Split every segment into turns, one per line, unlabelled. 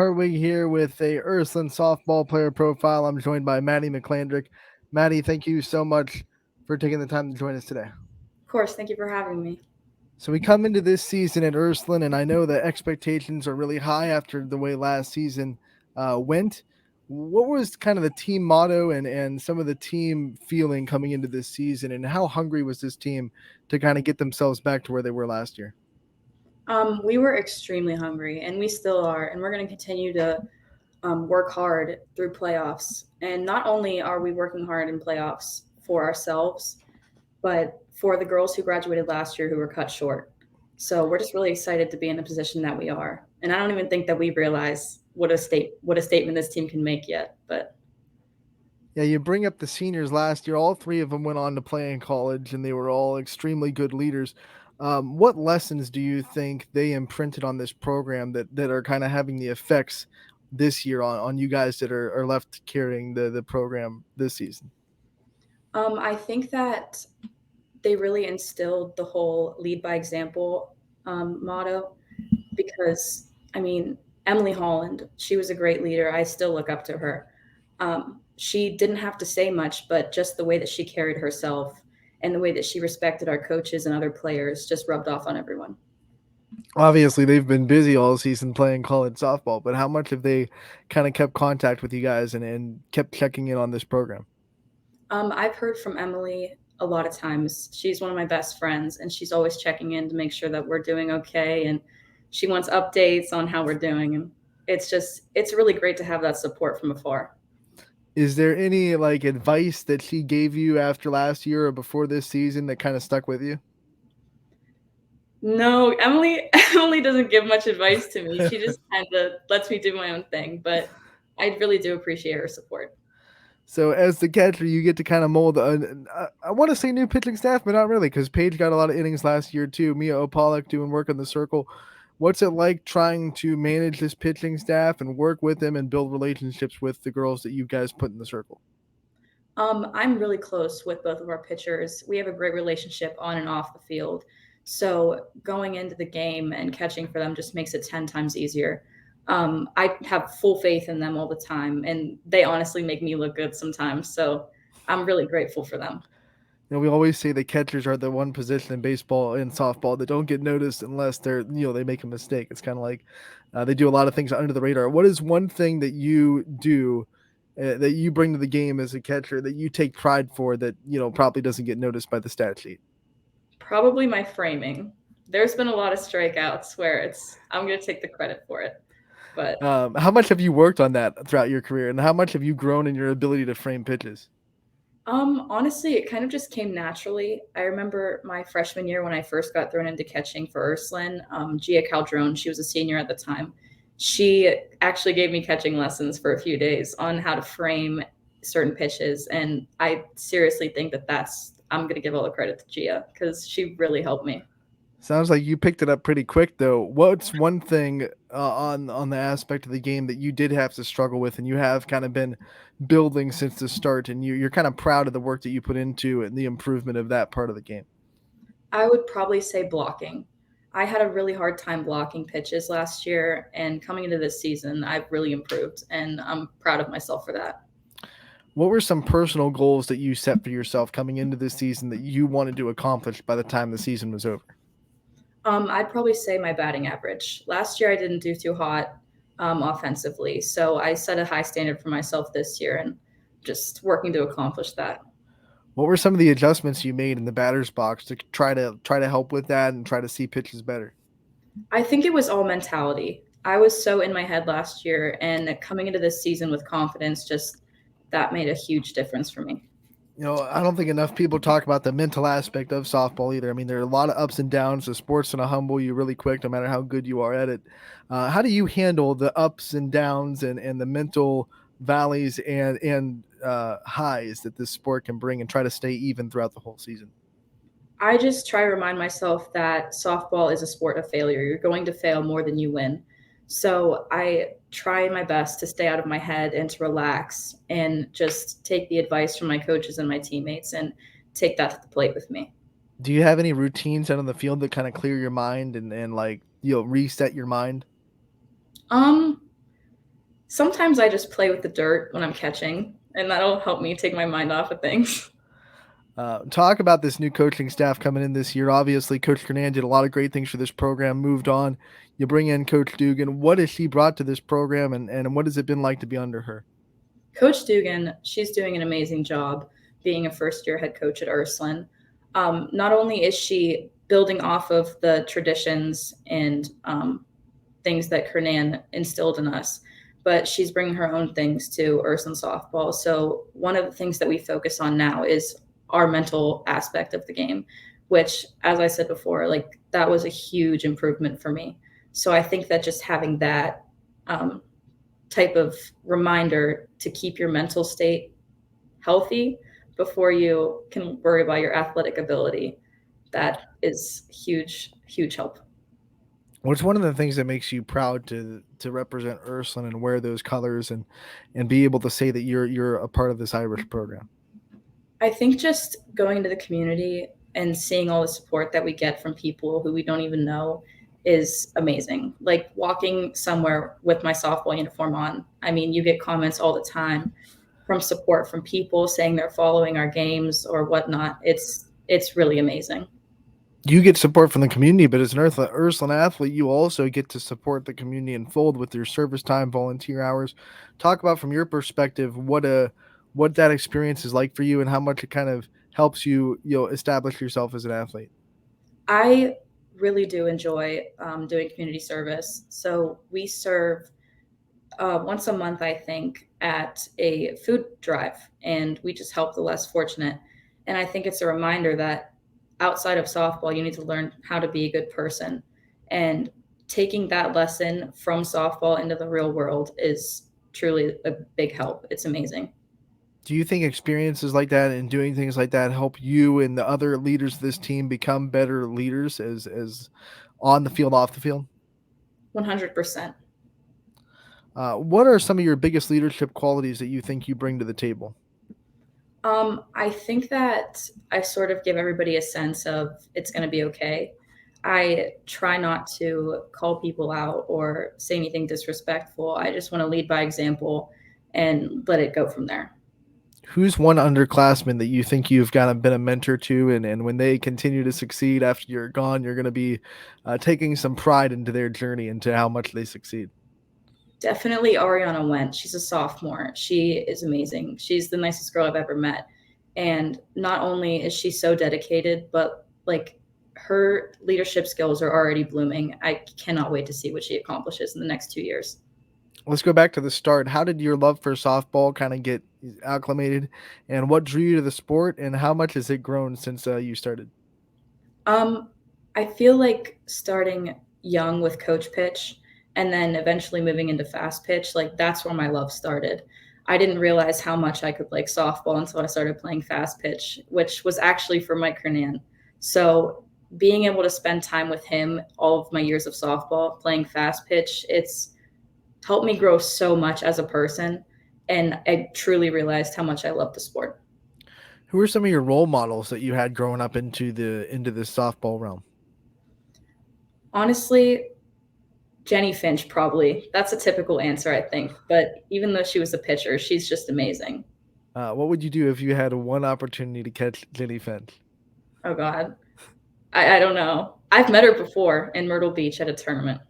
Hartwig here with a Ursuline softball player profile. I'm joined by Maddie Miklandric. Maddie, thank you so much for taking the time to join us today.
Of course, thank you for having me.
So we come into this season at Ursuline, and I know that expectations are really high after the way last season went. What was kind of the team motto and some of the team feeling coming into this season, and how hungry was this team to kind of get themselves back to where they were last year?
We were extremely hungry, and we still are, and we're going to continue to work hard through playoffs. And not only are we working hard in playoffs for ourselves, but for the girls who graduated last year who were cut short. So we're just really excited to be in the position that we are. And I don't even think that we realize what a statement this team can make yet. But
Yeah, you bring up the seniors last year. All three of them went on to play in college, and they were all extremely good leaders. What lessons do you think they imprinted on this program that are kind of having the effects this year on you guys that are left carrying the program this season?
I think that they really instilled the whole lead by example motto because, I mean, Emily Holland, she was a great leader. I still look up to her. She didn't have to say much, but just the way that she carried herself and the way that she respected our coaches and other players just rubbed off on everyone.
Obviously, they've been busy all season playing college softball, but how much have they kind of kept contact with you guys and kept checking in on this program?
I've heard from Emily a lot of times. She's one of my best friends, and she's always checking in to make sure that we're doing okay. And she wants updates on how we're doing. And it's really great to have that support from afar.
Is there any like advice that she gave you after last year or before this season that kind of stuck with you?
No, Emily Emily doesn't give much advice to me. She just kind of lets me do my own thing, but I really do appreciate her support.
So as the catcher, you get to kind of mold. I want to say new pitching staff, but not really, because Paige got a lot of innings last year too. Mia Opalek doing work in the circle. What's it like trying to manage this pitching staff and work with them and build relationships with the girls that you guys put in the circle?
I'm really close with both of our pitchers. We have a great relationship on and off the field. So going into the game and catching for them just makes it 10 times easier. I have full faith in them all the time, and they honestly make me look good sometimes. So I'm really grateful for them.
We always say the catchers are the one position in baseball and softball that don't get noticed unless they make a mistake. It's kind of like they do a lot of things under the radar. What is one thing that you do that you bring to the game as a catcher that you take pride for that probably doesn't get noticed by the stat sheet?
Probably my framing. There's been a lot of strikeouts where I'm going to take the credit for it. But
How much have you worked on that throughout your career, and how much have you grown in your ability to frame pitches?
honestly, it kind of just came naturally. I remember my freshman year when I first got thrown into catching for Ursuline. Gia Calderon, she was a senior at the time. She actually gave me catching lessons for a few days on how to frame certain pitches, and I seriously think I'm going to give all the credit to Gia because she really helped me.
Sounds like you picked it up pretty quick, though. What's one thing on the aspect of the game that you did have to struggle with, and you have kind of been building since the start, and you're kind of proud of the work that you put into it and the improvement of that part of the game?
I would probably say blocking. I had a really hard time blocking pitches last year, and coming into this season, I've really improved, and I'm proud of myself for that.
What were some personal goals that you set for yourself coming into this season that you wanted to accomplish by the time the season was over?
I'd probably say my batting average. Last year, I didn't do too hot offensively, so I set a high standard for myself this year, and just working to accomplish that.
What were some of the adjustments you made in the batter's box to try to help with that and try to see pitches better?
I think it was all mentality. I was so in my head last year, and coming into this season with confidence, just that made a huge difference for me.
I don't think enough people talk about the mental aspect of softball either. I mean, there are a lot of ups and downs. The sport's going to humble you really quick, no matter how good you are at it. How do you handle the ups and downs and the mental valleys and highs that this sport can bring and try to stay even throughout the whole season?
I just try to remind myself that softball is a sport of failure. You're going to fail more than you win. So I try my best to stay out of my head and to relax and just take the advice from my coaches and my teammates and take that to the plate with me.
Do you have any routines out on the field that kind of clear your mind and like reset your mind?
Um, Sometimes I just play with the dirt when I'm catching, and that'll help me take my mind off of things.
Talk about this new coaching staff coming in this year. Obviously, Coach Kernan did a lot of great things for this program, moved on. You bring in Coach Dugan. What has she brought to this program, and what has it been like to be under her?
Coach Dugan, she's doing an amazing job being a first year head coach at Ursuline. Not only is she building off of the traditions and things that Kernan instilled in us, but she's bringing her own things to Ursuline softball. So one of the things that we focus on now is our mental aspect of the game, which, as I said before, like that was a huge improvement for me. So I think that just having that um, type of reminder to keep your mental state healthy before you can worry about your athletic ability, that is huge, huge help.
What's one of the things that makes you proud to represent Ursuline and wear those colors and be able to say that you're a part of this Irish program?
I think just going into the community and seeing all the support that we get from people who we don't even know is amazing. Like walking somewhere with my softball uniform on. I mean, you get comments all the time from support from people saying they're following our games or whatnot. It's really amazing.
You get support from the community, but as an Ursuline athlete, you also get to support the community in fold with your service time, volunteer hours. Talk about from your perspective what that experience is like for you and how much it kind of helps you establish yourself as an athlete.
I really do enjoy doing community service. So we serve once a month, I think, at a food drive, and we just help the less fortunate. And I think it's a reminder that outside of softball, you need to learn how to be a good person. And taking that lesson from softball into the real world is truly a big help. It's amazing.
Do you think experiences like that and doing things like that help you and the other leaders of this team become better leaders as on the field, off the field?
100%.
What are some of your biggest leadership qualities that you think you bring to the table?
I think that I sort of give everybody a sense of it's going to be okay. I try not to call people out or say anything disrespectful. I just want to lead by example and let it go from there.
Who's one underclassman that you think you've kind of been a mentor to, and when they continue to succeed after you're gone, you're going to be taking some pride into their journey, into how much they succeed?
Definitely Ariana Went. She's a sophomore. She is amazing. She's the nicest girl I've ever met. And not only is she so dedicated, but like her leadership skills are already blooming. I cannot wait to see what she accomplishes in the next 2 years.
Let's go back to the start. How did your love for softball kind of get acclimated, and what drew you to the sport, and how much has it grown since you started?
Um, I feel like starting young with coach pitch and then eventually moving into fast pitch, like that's where my love started. I didn't realize how much I could like softball until I started playing fast pitch, which was actually for Mike Hernan. So being able to spend time with him all of my years of softball playing fast pitch, it's helped me grow so much as a person. And I truly realized how much I love the sport.
Who are some of your role models that you had growing up into the softball realm?
Honestly, Jenny Finch, probably. That's a typical answer, I think. But even though she was a pitcher, she's just amazing.
What would you do if you had one opportunity to catch Jenny Finch?
Oh, God. I don't know. I've met her before in Myrtle Beach at a tournament.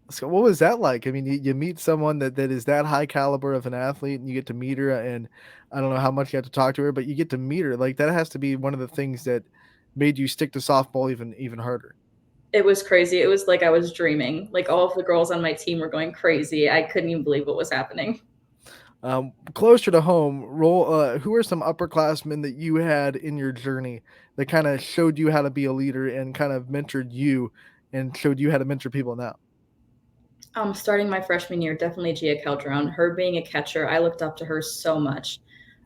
So what was that like? I mean, you meet someone that is that high caliber of an athlete, and you get to meet her, and I don't know how much you have to talk to her, but you get to meet her. Like that has to be one of the things that made you stick to softball even harder.
It was crazy. It was like I was dreaming. Like all of the girls on my team were going crazy. I couldn't even believe what was happening.
Closer to home, who are some upperclassmen that you had in your journey that kind of showed you how to be a leader and kind of mentored you and showed you how to mentor people now?
Starting my freshman year, definitely Gia Calderon. Her being a catcher, I looked up to her so much.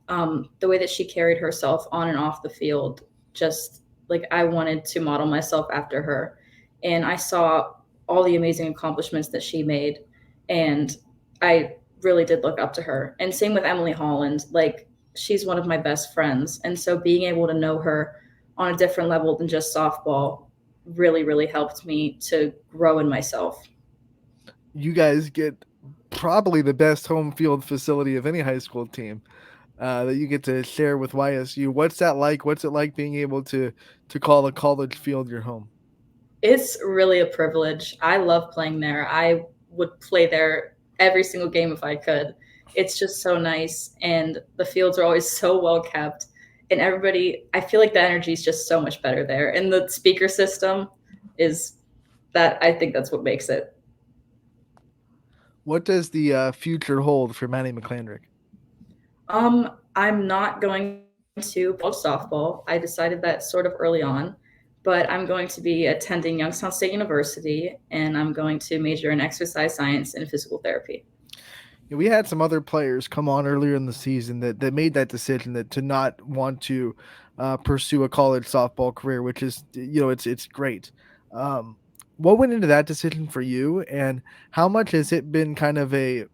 The way that she carried herself on and off the field, just like I wanted to model myself after her. And I saw all the amazing accomplishments that she made. And I really did look up to her. And same with Emily Holland. Like she's one of my best friends. And so being able to know her on a different level than just softball really, really helped me to grow in myself.
You guys get probably the best home field facility of any high school team that you get to share with YSU. What's that like? What's it like being able to call a college field your home?
It's really a privilege. I love playing there. I would play there every single game if I could. It's just so nice, and the fields are always so well kept. And everybody, I feel like the energy is just so much better there. And the speaker system is that I think that's what makes it.
What does the future hold for Maddie Miklandric?
I'm not going to college softball. I decided that sort of early on, but I'm going to be attending Youngstown State University, and I'm going to major in exercise science and physical therapy.
Yeah, we had some other players come on earlier in the season that made that decision that to not want to pursue a college softball career, which is it's great. Um, what went into that decision for you, and how much has it been kind of a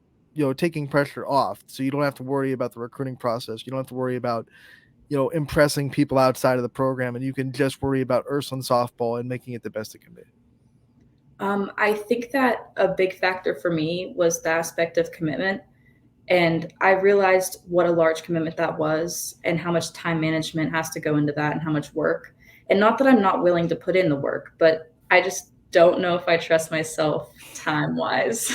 taking pressure off, so you don't have to worry about the recruiting process, you don't have to worry about impressing people outside of the program, and you can just worry about Ursuline softball and making it the best it can be.
I think that a big factor for me was the aspect of commitment. And I realized what a large commitment that was and how much time management has to go into that and how much work. And not that I'm not willing to put in the work, but I just don't know if I trust myself time wise.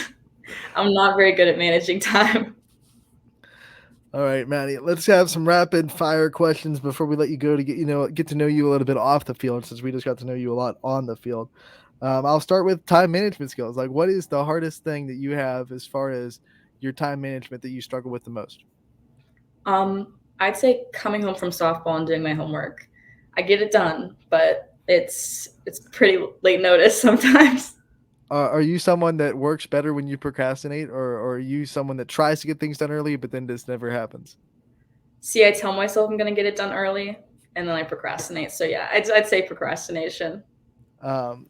I'm not very good at managing time.
All right, Maddie, let's have some rapid fire questions before we let you go to get to know you a little bit off the field, since we just got to know you a lot on the field. I'll start with time management skills. Like, what is the hardest thing that you have as far as your time management that you struggle with the most?
I'd say coming home from softball and doing my homework. I get it done, but it's pretty late notice sometimes.
Are you someone that works better when you procrastinate, or are you someone that tries to get things done early, but then this never happens?
See, I tell myself I'm going to get it done early, and then I procrastinate. So yeah, I'd say procrastination.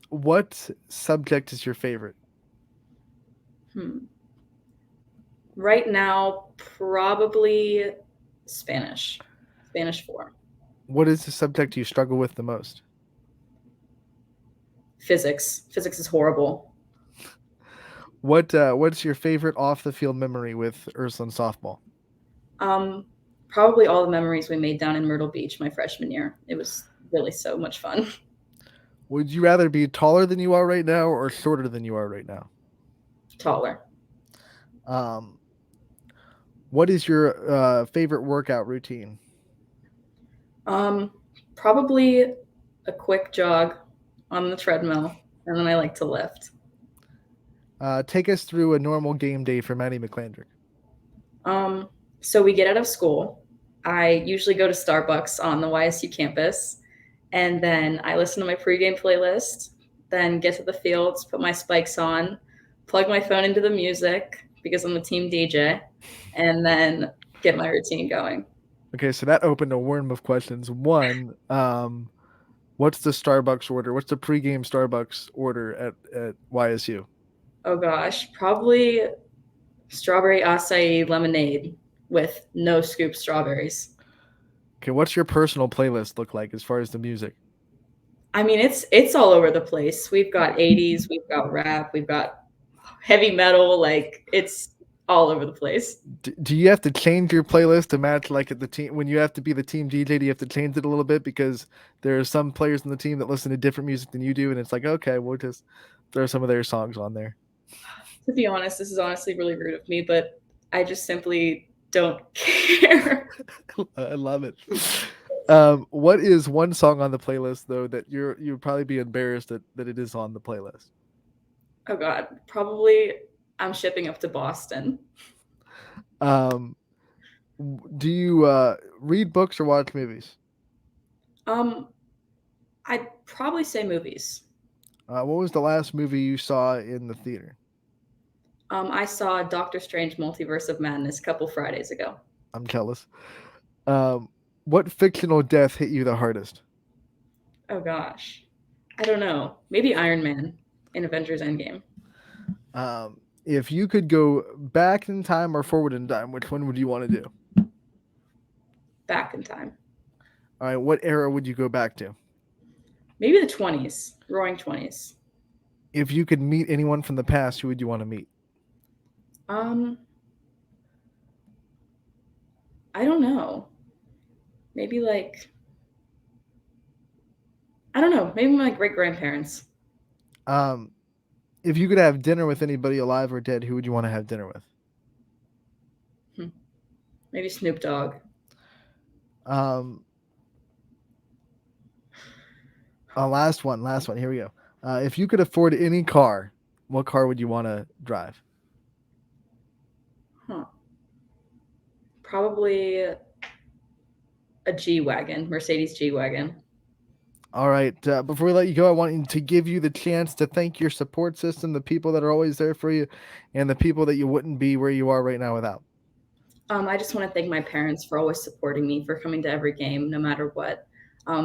What subject is your favorite?
Hmm. Right now, probably Spanish. Spanish 4.
What is the subject you struggle with the most?
Physics. Physics is horrible.
What's your favorite off the field memory with Ursuline softball?
Um, Probably all the memories we made down in Myrtle Beach my freshman year. It was really so much fun.
Would you rather be taller than you are right now or shorter than you are right now?
Taller.
Um, what is your favorite workout routine?
Um, Probably a quick jog on the treadmill, and then I like to lift.
Take us through a normal game day for Maddie Miklandric.
Um, so we get out of school. I usually go to Starbucks on the YSU campus, and then I listen to my pregame playlist, then get to the fields, put my spikes on, plug my phone into the music because I'm the team DJ, and then get my routine going.
Okay, so that opened a worm of questions. One, what's the Starbucks order? What's the pregame Starbucks order at YSU?
Oh gosh, probably strawberry acai lemonade with no scoop strawberries.
Okay, what's your personal playlist look like as far as the music?
I mean, it's all over the place. We've got 80s, we've got rap, we've got heavy metal, like it's all over the place.
Do you have to change your playlist to match like at the team when you have to be the team DJ? Do you have to change it a little bit because there are some players in the team that listen to different music than you do, and it's like, okay, we'll just throw some of their songs on there.
To be honest, this is honestly really rude of me, but I just simply don't care.
I love it. What is one song on the playlist though that you'd probably be embarrassed that it is on the playlist?
Oh god, probably I'm shipping up to Boston.
Um, do you read books or watch movies?
Um, I'd probably say movies.
What was the last movie you saw in the theater?
I saw Doctor Strange Multiverse of Madness a couple Fridays ago.
I'm jealous. Um, what fictional death hit you the hardest?
Oh gosh. I don't know. Maybe Iron Man in Avengers Endgame.
If you could go back in time or forward in time, which one would you want to do?
Back in time.
All right, what era would you go back to?
Maybe the 20s, roaring 20s.
If you could meet anyone from the past, who would you want to meet?
Um, I don't know. Maybe like I don't know. Maybe my great grandparents.
Um, if you could have dinner with anybody alive or dead, who would you want to have dinner with?
Maybe Snoop Dogg.
Um, last one. Here we go. If you could afford any car, what car would you want to drive?
Huh. Probably a G wagon, Mercedes G wagon.
All right. Before we let you go, I want to give you the chance to thank your support system, the people that are always there for you, and the people that you wouldn't be where you are right now without.
I just want to thank my parents for always supporting me, for coming to every game, no matter what,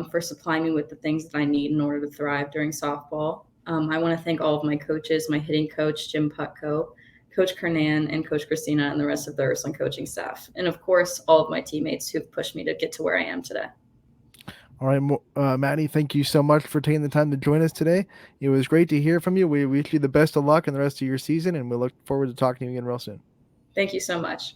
for supplying me with the things that I need in order to thrive during softball. I want to thank all of my coaches, my hitting coach, Jim Putko, Coach Kernan, and Coach Christina, and the rest of the Ursuline coaching staff. And of course, all of my teammates who've pushed me to get to where I am today.
All right, Maddie, thank you so much for taking the time to join us today. It was great to hear from you. We wish you the best of luck in the rest of your season, and we look forward to talking to you again real soon.
Thank you so much.